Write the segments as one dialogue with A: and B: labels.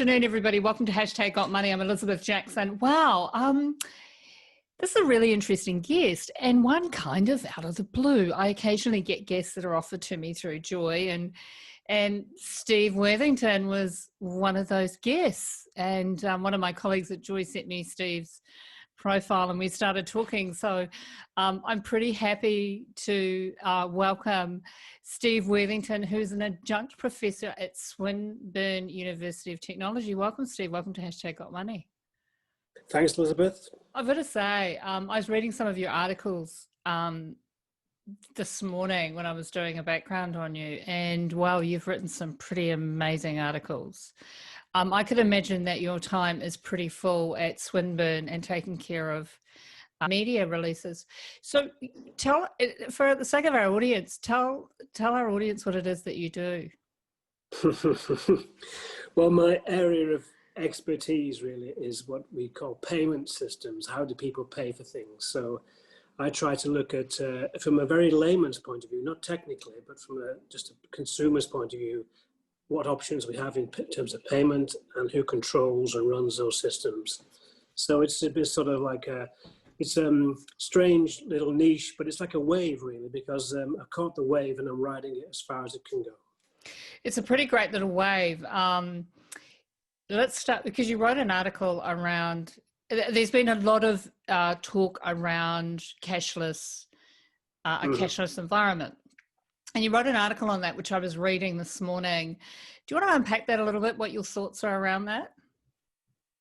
A: afternoon, everybody. Welcome to Hashtag Got Money. I'm Elizabeth Jackson. Wow, this is a really interesting guest, and one kind of out of the blue. I occasionally get guests that are offered to me through Joy, and Steve Worthington was one of those guests. And one of my colleagues at Joy sent me Steve's profile, and we started talking. So I'm pretty happy to welcome Steve Worthington, who's an adjunct professor at Swinburne University of Technology. Welcome, Steve. Welcome to Hashtag Got Money.
B: Thanks, Elizabeth.
A: I've got to say, I was reading some of your articles this morning when I was doing a background on you, and wow, you've written some pretty amazing articles. I could imagine that your time is pretty full at Swinburne and taking care of media releases. So tell, for the sake of our audience, tell our audience what it is that you do.
B: Well, my area of expertise really is what we call payment systems. How do people pay for things? So I try to look at, from a very layman's point of view, not technically, but from just a consumer's point of view, what options we have in terms of payment and who controls and runs those systems. So it's a bit sort of like it's a strange little niche, but it's like a wave really, because I caught the wave and I'm riding it as far as it can go.
A: It's a pretty great little wave. Let's start, because you wrote an article around, there's been a lot of talk around cashless, a cashless environment. And you wrote an article on that, which I was reading this morning. Do you want to unpack that a little bit, what your thoughts are around that?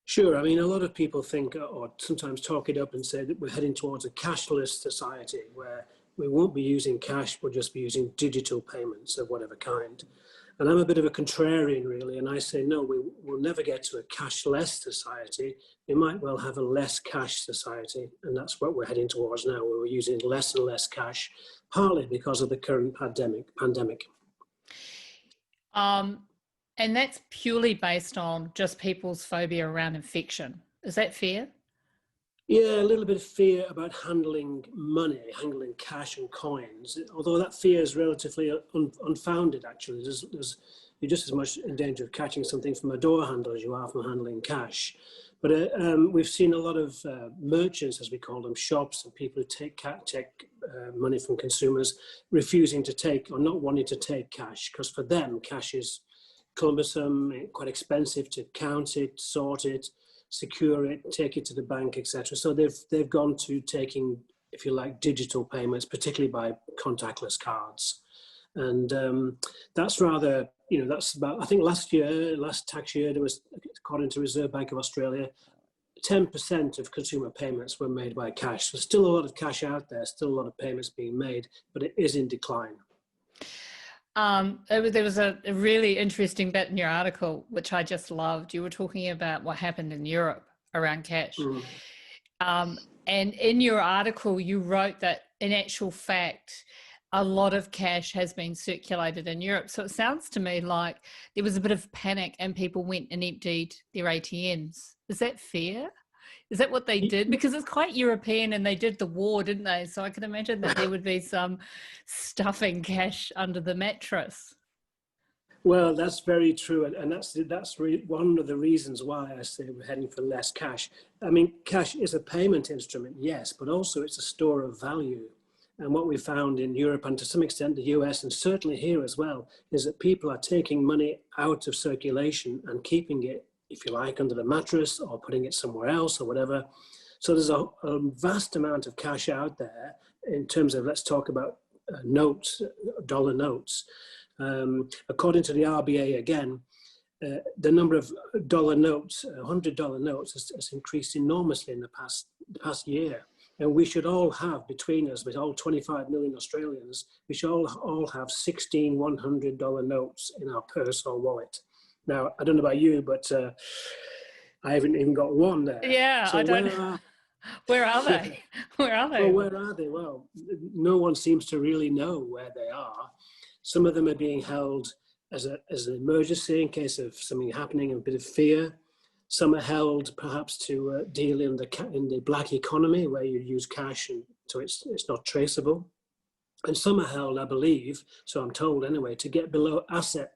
B: Sure. I mean, a lot of people think, or sometimes talk it up and say that we're heading towards a cashless society where we won't be using cash, we'll just be using digital payments of whatever kind. And I'm a bit of a contrarian, really, and I say, no, we will never get to a cashless society. We might well have a less cash society, and that's what we're heading towards now, where we're using less and less cash, partly because of the current pandemic.
A: And that's purely based on just people's phobia around infection. Is that fair?
B: Yeah, a little bit of fear about handling money, handling cash and coins, although that fear is relatively unfounded, actually. You're just as much in danger of catching something from a door handle as you are from handling cash. But we've seen a lot of merchants, as we call them, shops, and people who take money from consumers refusing to take or not wanting to take cash, because for them, cash is cumbersome, quite expensive to count it, sort it, secure it, take it to the bank, etc. So they've gone to taking, if you like, digital payments, particularly by contactless cards. And that's rather, that's about, I think last tax year, there was, according to Reserve Bank of Australia, 10% of consumer payments were made by cash. There's still a lot of cash out there, still a lot of payments being made, but it is in decline.
A: There was a really interesting bit in your article, which I just loved. You were talking about what happened in Europe around cash. And in your article, you wrote that in actual fact, a lot of cash has been circulated in Europe. So it sounds to me like there was a bit of panic and people went and emptied their ATMs. Is that fair? Is that what they did? Because it's quite European and they did the war, didn't they? So I can imagine that there would be some stuffing cash under the mattress.
B: Well, that's very true. And that's one of the reasons why I say we're heading for less cash. I mean, cash is a payment instrument, yes, but also it's a store of value. And what we found in Europe and to some extent the US and certainly here as well, is that people are taking money out of circulation and keeping it, if you like, under the mattress or putting it somewhere else or whatever. So there's a vast amount of cash out there in terms of, let's talk about notes, dollar notes. According to the RBA again, the number of dollar notes, $100 notes has increased enormously in the past year. And we should all have, between us, with all 25 million Australians, we should all have 16 $100 notes in our purse or wallet. Now, I don't know about you, but I haven't even got one there.
A: Yeah, so I don't. Where are they? Where are they?
B: Well, where are they? Well, no one seems to really know where they are. Some of them are being held as an emergency in case of something happening, a bit of fear. Some are held perhaps to deal in the black economy where you use cash and so it's not traceable. And some are held, I believe, so I'm told anyway, to get below asset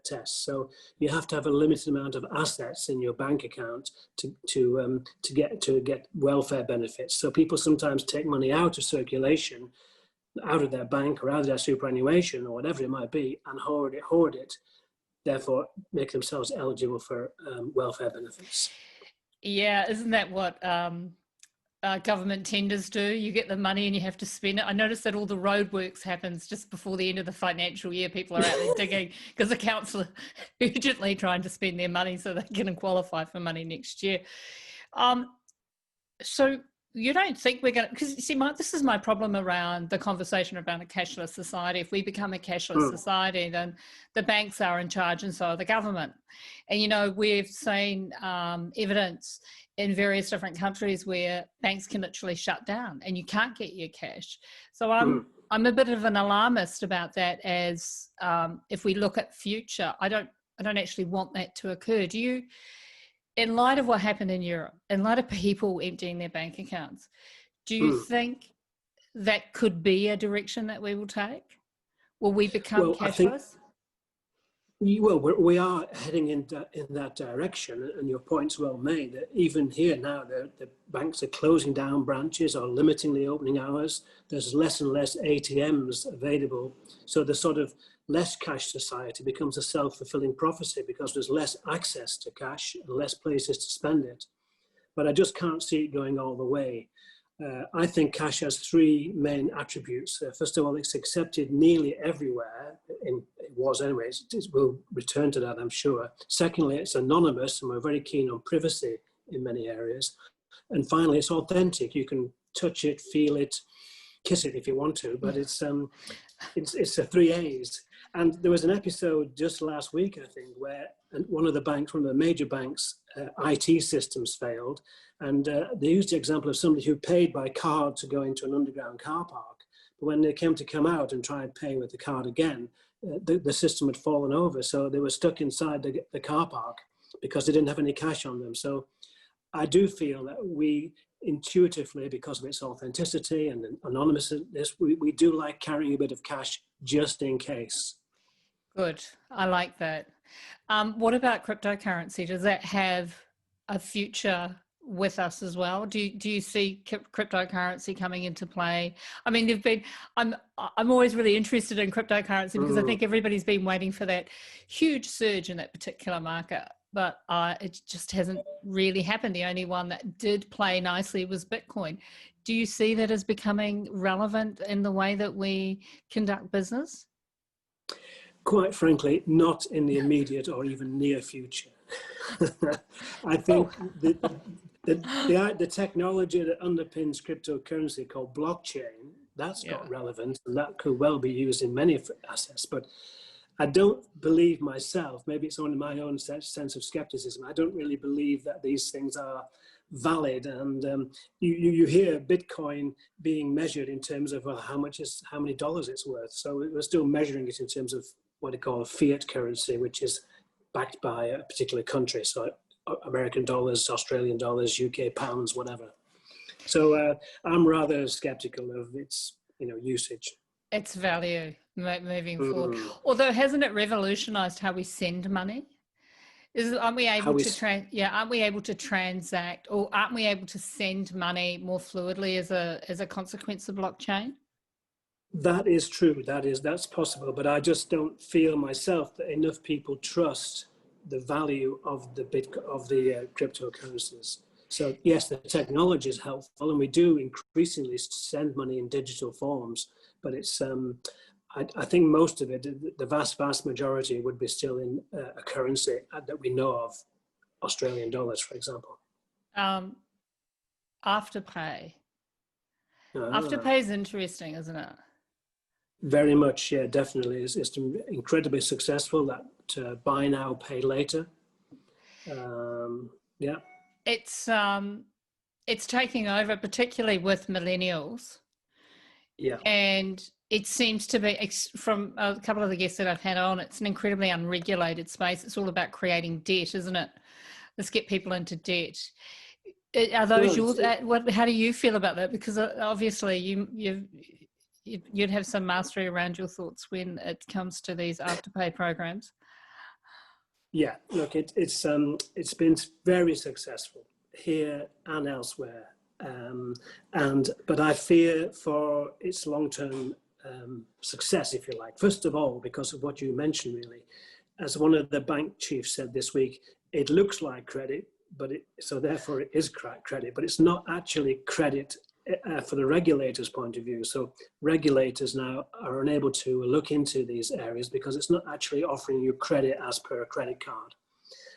B: tests. So you have to have a limited amount of assets in your bank account to get welfare benefits. So people sometimes take money out of circulation, out of their bank or out of their superannuation or whatever it might be, and hoard it, therefore make themselves eligible for welfare benefits.
A: Yeah, isn't that what government tenders do? You get the money and you have to spend it. I noticed that all the roadworks happens just before the end of the financial year. People are out there digging because the council are urgently trying to spend their money so they can qualify for money next year. So you don't think we're going to, because you see, this is my problem around the conversation around a cashless society. If we become a cashless society, then the banks are in charge and so are the government. And, you know, we've seen evidence in various different countries where banks can literally shut down and you can't get your cash. So I'm a bit of an alarmist about that, as if we look at future, I don't actually want that to occur. Do you, in light of what happened in Europe, in light of people emptying their bank accounts, do you think that could be a direction that we will take? Will we become cashless?
B: We are heading in that direction, and your point's well made. That even here now, the banks are closing down branches or limiting the opening hours. There's less and less ATMs available, so the sort of less cash society becomes a self-fulfilling prophecy because there's less access to cash and less places to spend it. But I just can't see it going all the way. I think cash has three main attributes. First of all, it's accepted nearly everywhere. It was anyway. We'll return to that, I'm sure. Secondly, it's anonymous, and we're very keen on privacy in many areas. And finally, it's authentic. You can touch it, feel it, kiss it if you want to, but it's the three A's. And there was an episode just last week, I think, where one of the major banks' IT systems failed. And they used the example of somebody who paid by card to go into an underground car park. But when they came to come out and try and pay with the card again, the system had fallen over. So they were stuck inside the car park because they didn't have any cash on them. So I do feel that we intuitively, because of its authenticity and anonymousness, we do like carrying a bit of cash just in case.
A: Good. I like that. What about cryptocurrency? Does that have a future with us as well? Do you see cryptocurrency coming into play? I mean, I'm always really interested in cryptocurrency because I think everybody's been waiting for that huge surge in that particular market, but it just hasn't really happened. The only one that did play nicely was Bitcoin. Do you see that as becoming relevant in the way that we conduct business?
B: Quite frankly, not in the immediate or even near future. I think the technology that underpins cryptocurrency called blockchain, that's got relevance, and that could well be used in many assets. But I don't believe myself, maybe it's only my own sense of skepticism, I don't really believe that these things are valid. And you hear Bitcoin being measured in terms of how many dollars it's worth. So we're still measuring it in terms of what they call fiat currency, which is backed by a particular country. So American dollars, Australian dollars, UK pounds, whatever. So I'm rather skeptical of its usage.
A: Its value moving forward. Although hasn't it revolutionized how we send money? Aren't we able to transact, or aren't we able to send money more fluidly as a consequence of blockchain?
B: That is true. That's possible, but I just don't feel myself that enough people trust the value of the cryptocurrencies. So yes, the technology is helpful, and we do increasingly send money in digital forms. But it's I think most of it, the vast majority, would be still in a currency that we know of, Australian dollars, for example.
A: Afterpay. Afterpay is interesting, isn't it?
B: Very much, yeah, definitely. It's incredibly successful, that buy now, pay later. Yeah.
A: It's taking over, particularly with millennials.
B: Yeah.
A: And it seems to be, from a couple of the guests that I've had on, it's an incredibly unregulated space. It's all about creating debt, isn't it? Let's get people into debt. Are those yours? How do you feel about that? Because obviously you'd have some mastery around your thoughts when it comes to these afterpay programs.
B: Yeah, look, it's been very successful here and elsewhere, but I fear for its long-term success, if you like. First of all, because of what you mentioned, really, as one of the bank chiefs said this week, it looks like credit, so therefore it is credit, but it's not actually credit for the regulator's point of view. So regulators now are unable to look into these areas because it's not actually offering you credit as per a credit card.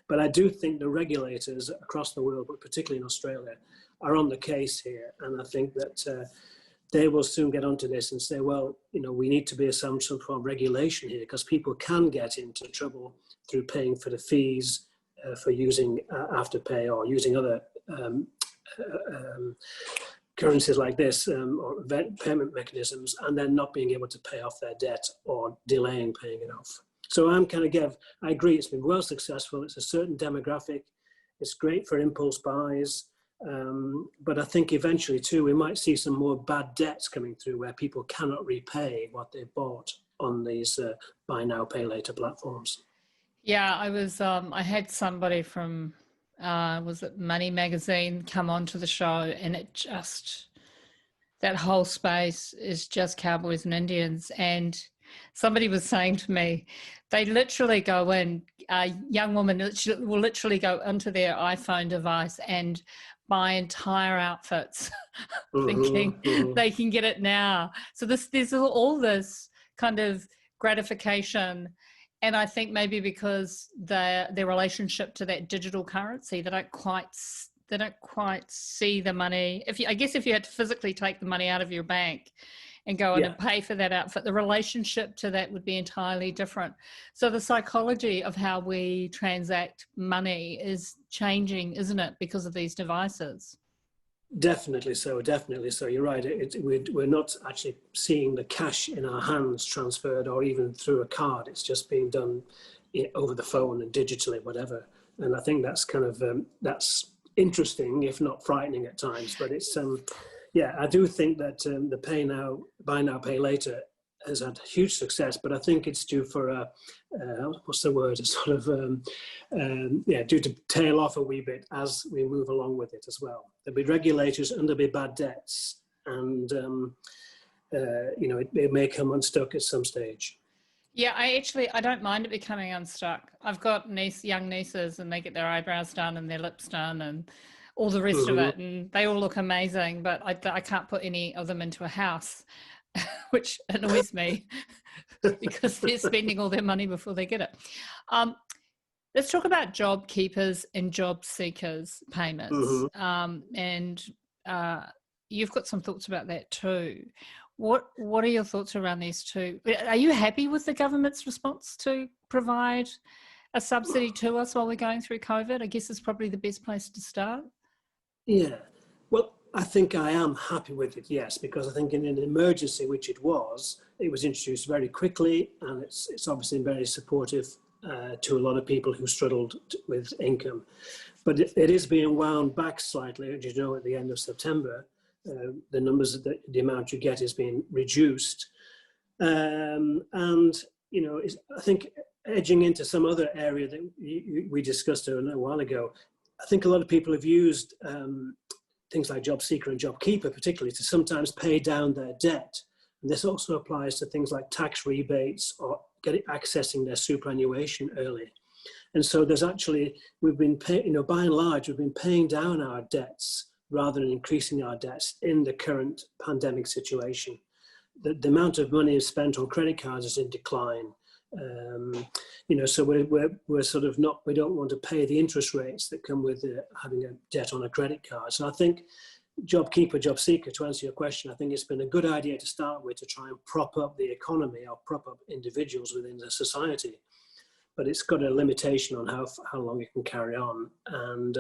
B: But I do think the regulators across the world, but particularly in Australia, are on the case here. And I think that they will soon get onto this and say, well, we need to be some sort of regulation here, because people can get into trouble through paying for the fees for using Afterpay or using other currencies like this, or payment mechanisms, and then not being able to pay off their debt or delaying paying it off. So I agree, it's been well successful. It's a certain demographic. It's great for impulse buys. But I think eventually too, we might see some more bad debts coming through where people cannot repay what they bought on these buy now, pay later platforms.
A: Yeah, I had somebody from, was it Money Magazine, come onto the show, and that whole space is just cowboys and Indians. And somebody was saying to me, they literally go in, a young woman will literally go into their iPhone device and buy entire outfits, thinking they can get it now. So there's all this kind of gratification. And I think maybe because their relationship to that digital currency, they don't quite see the money. If you had to physically take the money out of your bank and go in and pay for that outfit, the relationship to that would be entirely different. So the psychology of how we transact money is changing, isn't it, because of these devices?
B: Definitely so. You're right. We're not actually seeing the cash in our hands transferred or even through a card. It's just being done over the phone and digitally, whatever. And I think that's kind of, that's interesting, if not frightening at times. But it's, I do think that the buy now, pay later has had huge success, but I think it's due for due to tail off a wee bit as we move along with it as well. There'll be regulators and there'll be bad debts, and it may come unstuck at some stage.
A: Yeah, I don't mind it becoming unstuck. I've got young nieces, and they get their eyebrows done and their lips done and all the rest of it, and they all look amazing, but I can't put any of them into a house, which annoys me because they're spending all their money before they get it. Let's talk about job keepers and job seekers payments. And you've got some thoughts about that too. What are your thoughts around these two? Are you happy with the government's response to provide a subsidy to us while we're going through COVID? I guess it's probably the best place to start.
B: Yeah, well, I think I am happy with it, yes, because I think in an emergency, which it was introduced very quickly, and it's obviously very supportive to a lot of people who struggled with income. But it is being wound back slightly, as you know, at the end of September. The numbers, the amount you get is being reduced. And, I think edging into some other area that we discussed a while ago, I think a lot of people have used things like Job Seeker and Job Keeper, particularly, to sometimes pay down their debt. And this also applies to things like tax rebates or accessing their superannuation early. And so there's actually, we've been paying, by and large, we've been paying down our debts rather than increasing our debts in the current pandemic situation. The amount of money spent on credit cards is in decline. So we're sort of not, we don't want to pay the interest rates that come with having a debt on a credit card. So I think Job Keeper, Job Seeker, to answer your question, I think it's been a good idea to start with, to try and prop up the economy or prop up individuals within the society. But it's got a limitation on how long it can carry on. And,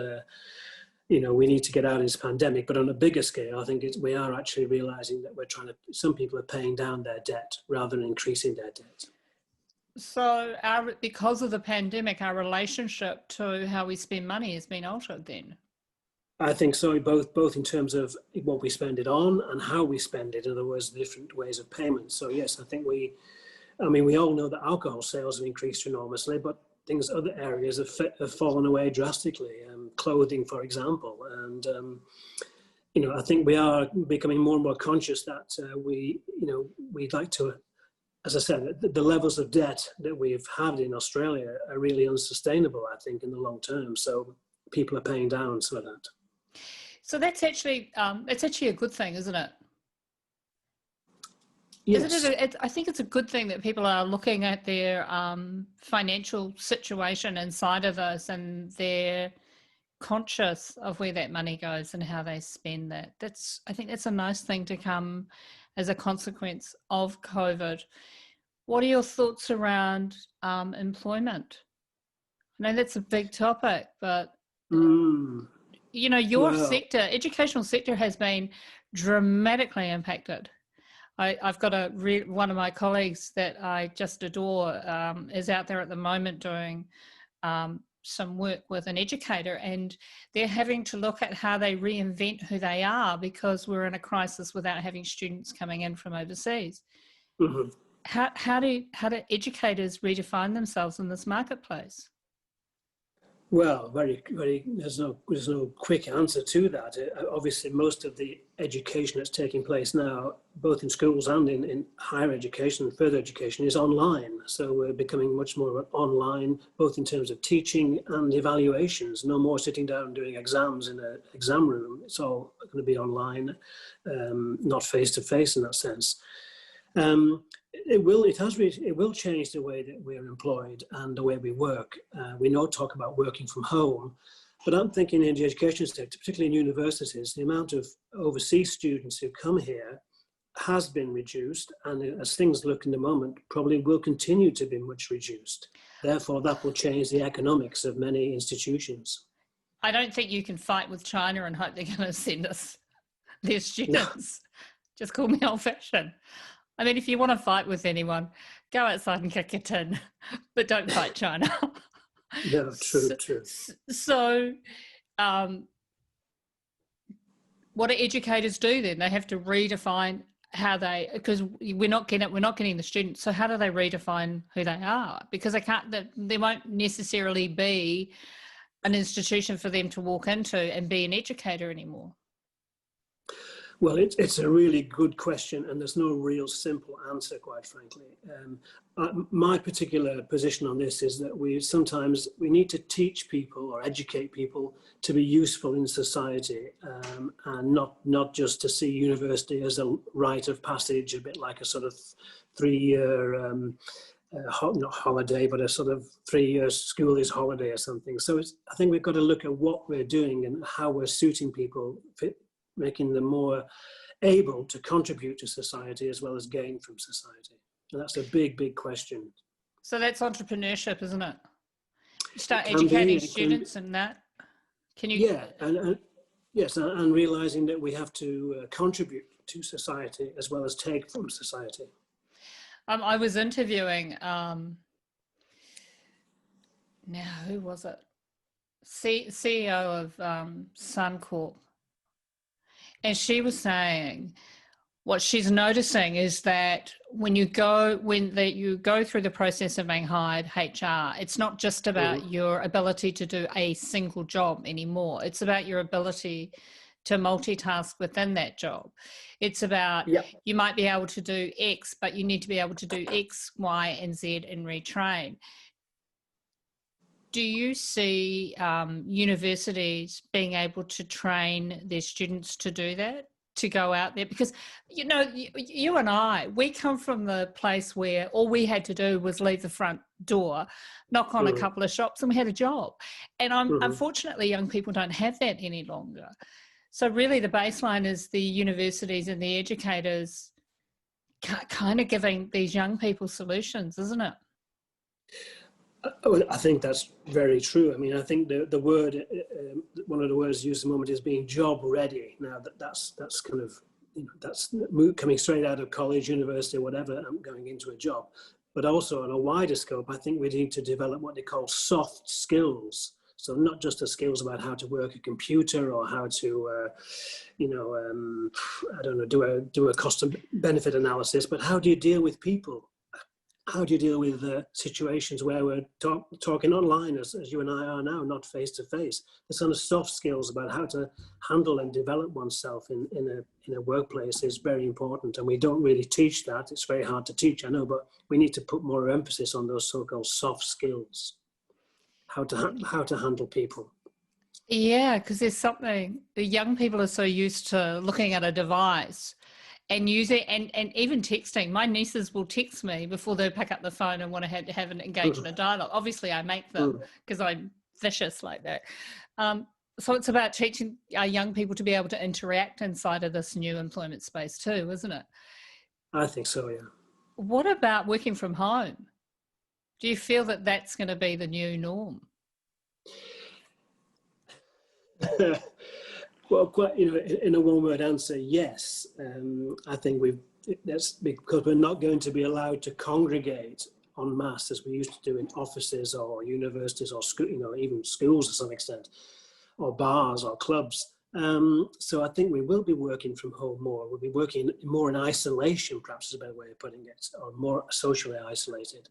B: we need to get out of this pandemic. But on a bigger scale, I think we are actually realizing that some people are paying down their debt rather than increasing their debt.
A: So because of the pandemic, our relationship to how we spend money has been altered then?
B: I think so, both in terms of what we spend it on and how we spend it. In other words, different ways of payment. So yes, I think we all know that alcohol sales have increased enormously, but other areas have fallen away drastically. Clothing, for example, and I think we are becoming more and more conscious that we'd like to, as I said, the levels of debt that we've had in Australia are really unsustainable, I think, in the long term. So people are paying down for that.
A: So that's actually a good thing, isn't it?
B: Yes.
A: Isn't it? I think it's a good thing that people are looking at their financial situation inside of us, and they're conscious of where that money goes and how they spend that. I think that's a nice thing to come as a consequence of COVID. What are your thoughts around employment? I know that's a big topic, but your sector, educational sector, has been dramatically impacted. I've got one of my colleagues that I just adore is out there at the moment doing some work with an educator, and they're having to look at how they reinvent who they are because we're in a crisis without having students coming in from overseas.
B: Mm-hmm.
A: How do educators redefine themselves in this marketplace?
B: Well, very, very. There's no quick answer to that. Obviously, most of the education that's taking place now, both in schools and in higher education and further education, is online. So we're becoming much more online, both in terms of teaching and evaluations. No more sitting down and doing exams in an exam room. It's all going to be online, not face to face in that sense. It will change the way that we're employed and the way we work. We talk about working from home, but I'm thinking in the education sector, particularly in universities, the amount of overseas students who come here has been reduced, and as things look in the moment, probably will continue to be much reduced. Therefore, that will change the economics of many institutions.
A: I don't think you can fight with China and hope they're going to send us their students. No. Just call me old-fashioned. I mean, if you want to fight with anyone, go outside and kick a tin, but don't fight China.
B: No, true.
A: So, what do educators do then? They have to redefine how because we're not getting the students. So how do they redefine who they are? Because there won't necessarily be an institution for them to walk into and be an educator anymore.
B: Well, it's a really good question, and there's no real simple answer, quite frankly. My particular position on this is that we need to teach people or educate people to be useful in society, and not just to see university as a rite of passage, a bit like a sort of 3-year not holiday, but a sort of 3-year school is holiday or something. So I think we've got to look at what we're doing and how we're suiting people, making them more able to contribute to society as well as gain from society. And that's a big, big question.
A: So that's entrepreneurship, isn't it? You start educating students and that. Can you?
B: Yeah, and realizing that we have to contribute to society as well as take from society.
A: I was interviewing, now who was it? CEO of Suncorp. And she was saying what she's noticing is that when you go through the process of being hired, HR, it's not just about your ability to do a single job anymore. It's about your ability to multitask within that job. It's about, you might be able to do X, but you need to be able to do X, Y, and Z and retrain. Do you see universities being able to train their students to do that, to go out there? Because, you and I, we come from the place where all we had to do was leave the front door, knock on a couple of shops, and we had a job. And unfortunately, young people don't have that any longer. So really the baseline is the universities and the educators kind of giving these young people solutions, isn't it?
B: I think that's very true. I mean, I think the word, one of the words used at the moment is being job ready. Now that's kind of, that's coming straight out of college, university, whatever, and going into a job. But also on a wider scope, I think we need to develop what they call soft skills So not just the skills about how to work a computer or how to, I don't know, do a cost and benefit analysis, but how do you deal with people? How do you deal with situations where we're talking online, as you and I are now, not face to face? The sort of soft skills about how to handle and develop oneself in a workplace is very important, and we don't really teach that. It's very hard to teach, I know, but we need to put more emphasis on those so-called soft skills. How to handle people.
A: Yeah, because there's something, the young people are so used to looking at a device and using, and even texting. My nieces will text me before they pick up the phone and want to have an engage in a dialogue. Obviously, I make them because I'm vicious like that. So it's about teaching our young people to be able to interact inside of this new employment space too, isn't it?
B: I think so, yeah.
A: What about working from home? Do you feel that that's going to be the new norm?
B: Well, quite, in a one-word answer, yes. I think that's because we're not going to be allowed to congregate en masse as we used to do in offices or universities or school, even schools to some extent, or bars or clubs. So I think we will be working from home more. We'll be working more in isolation, perhaps is a better way of putting it, or more socially isolated.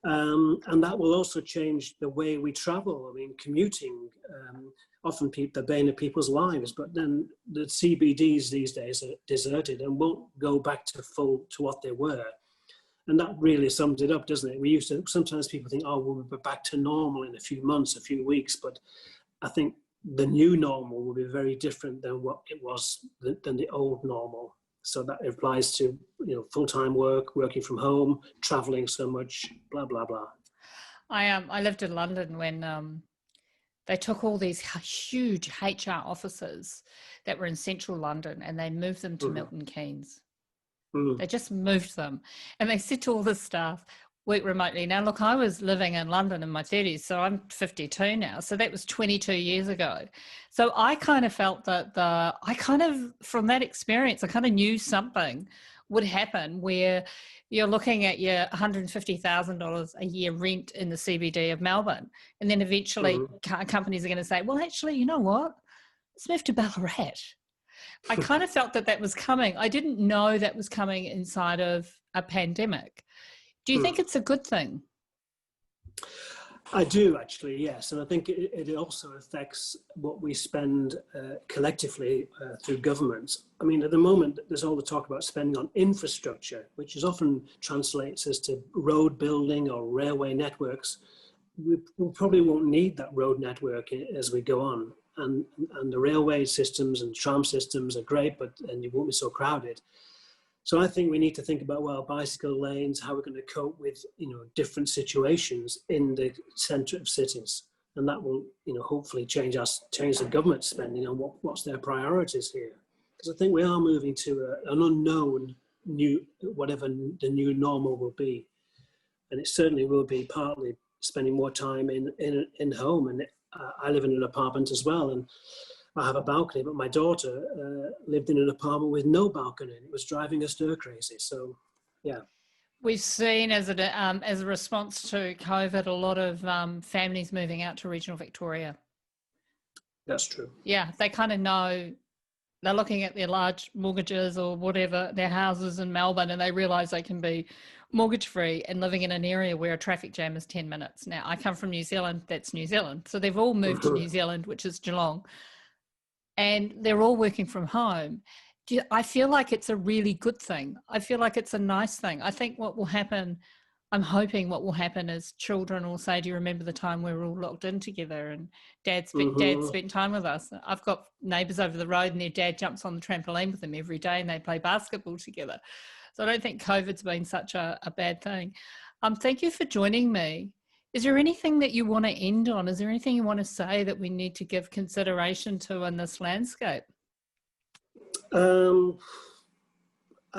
B: And that will also change the way we travel. I mean, commuting, often the bane of people's lives, but then the CBDs these days are deserted and won't go back to what they were. And that really sums it up, doesn't it? Sometimes people think, oh, we'll be back to normal in a few months, a few weeks, but I think the new normal will be very different than what it was, than the old normal. So that applies to, full-time work, working from home, traveling so much, blah, blah, blah.
A: I lived in London when they took all these huge HR offices that were in central London and they moved them to Milton Keynes. They just moved them. And they said to all the staff, work remotely. Now, look, I was living in London in my 30s, so I'm 52 now. So that was 22 years ago. So I kind of felt that from that experience, I kind of knew something would happen where you're looking at your $150,000 a year rent in the CBD of Melbourne. And then eventually companies are going to say, well, actually, you know what? Let's move to Ballarat. I kind of felt that was coming. I didn't know that was coming inside of a pandemic. Do you think it's a good thing?
B: I do, actually, yes. And I think it also affects what we spend collectively through governments. I mean, at the moment, there's all the talk about spending on infrastructure, which is often translates as to road building or railway networks. We probably won't need that road network as we go on. And the railway systems and tram systems are great, and you won't be so crowded. So I think we need to think about, well, bicycle lanes, how we're going to cope with, different situations in the centre of cities. And that will, hopefully change the government spending on what's their priorities here. Because I think we are moving to an unknown whatever the new normal will be. And it certainly will be partly spending more time in home. And I live in an apartment as well. And I have a balcony, but my daughter lived in an apartment with no balcony. It was driving us stir crazy. So, yeah.
A: We've seen as a response to COVID, a lot of families moving out to regional Victoria.
B: That's true.
A: Yeah, they kind of know, they're looking at their large mortgages or whatever, their houses in Melbourne, and they realise they can be mortgage-free and living in an area where a traffic jam is 10 minutes. Now, I come from New Zealand, that's New Zealand. So they've all moved to New Zealand, which is Geelong. And they're all working from home. I feel like it's a really good thing. I feel like it's a nice thing. I think what will happen, I'm hoping what will happen is children will say, do you remember the time we were all locked in together and dad spent time with us? I've got neighbours over the road and their dad jumps on the trampoline with them every day and they play basketball together. So I don't think COVID's been such a bad thing. Thank you for joining me. Is there anything that you want to end on? Is there anything you want to say that we need to give consideration to in this landscape?
B: I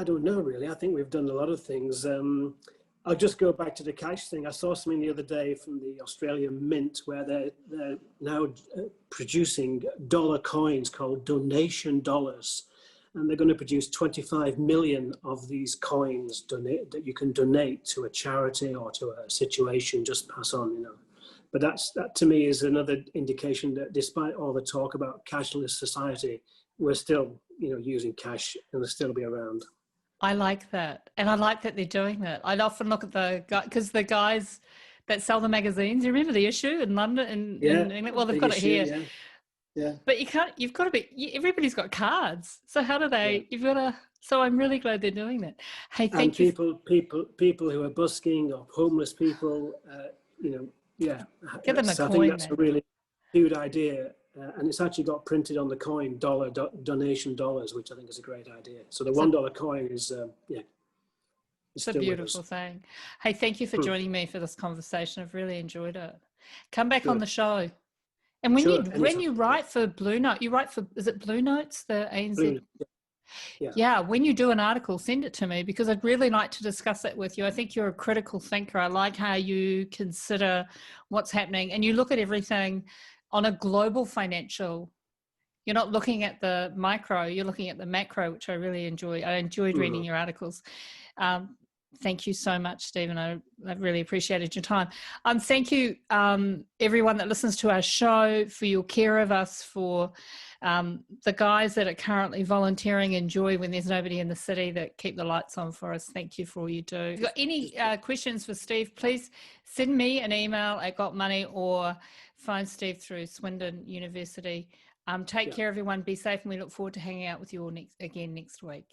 B: don't know, really. I think we've done a lot of things. I'll just go back to the cash thing. I saw something the other day from the Australian Mint where they're now producing dollar coins called donation dollars. And they're going to produce 25 million of these coins that you can donate to a charity or to a situation, just pass on, But that to me is another indication that despite all the talk about cashless society, we're still, using cash, and they'll still be around.
A: I like that. And I like that they're doing that. I'd often look at the guy, because the guys that sell the magazines, you remember the issue in London? In England? Well, they've got it here.
B: Yeah. Yeah.
A: But you've got to be, everybody's got cards. So how do they, so I'm really glad they're doing that. Hey, thank you.
B: People who are busking or homeless people,
A: Get them a coin,
B: I think that's a really good idea. And it's actually got printed on the coin, donation dollars, which I think is a great idea. So the $1 coin is,
A: it's a beautiful thing. Hey, thank you for joining me for this conversation. I've really enjoyed it. Come back on the show. And when you write for Blue Note, you write for, is it Blue Notes, the ANZ? Yeah, when you do an article, send it to me, because I'd really like to discuss it with you. I think you're a critical thinker. I like how you consider what's happening, and you look at everything on a global financial. You're not looking at the micro, you're looking at the macro, which I really enjoy. I enjoyed reading your articles. Thank you so much, Stephen. I really appreciated your time. Thank you, everyone that listens to our show, for your care of us, for the guys that are currently volunteering in Joy when there's nobody in the city, that keep the lights on for us. Thank you for all you do. If you've got any questions for Steve, please send me an email at Got Money, or phone Steve through Swindon University. Take care, everyone. Be safe, and we look forward to hanging out with you all again next week.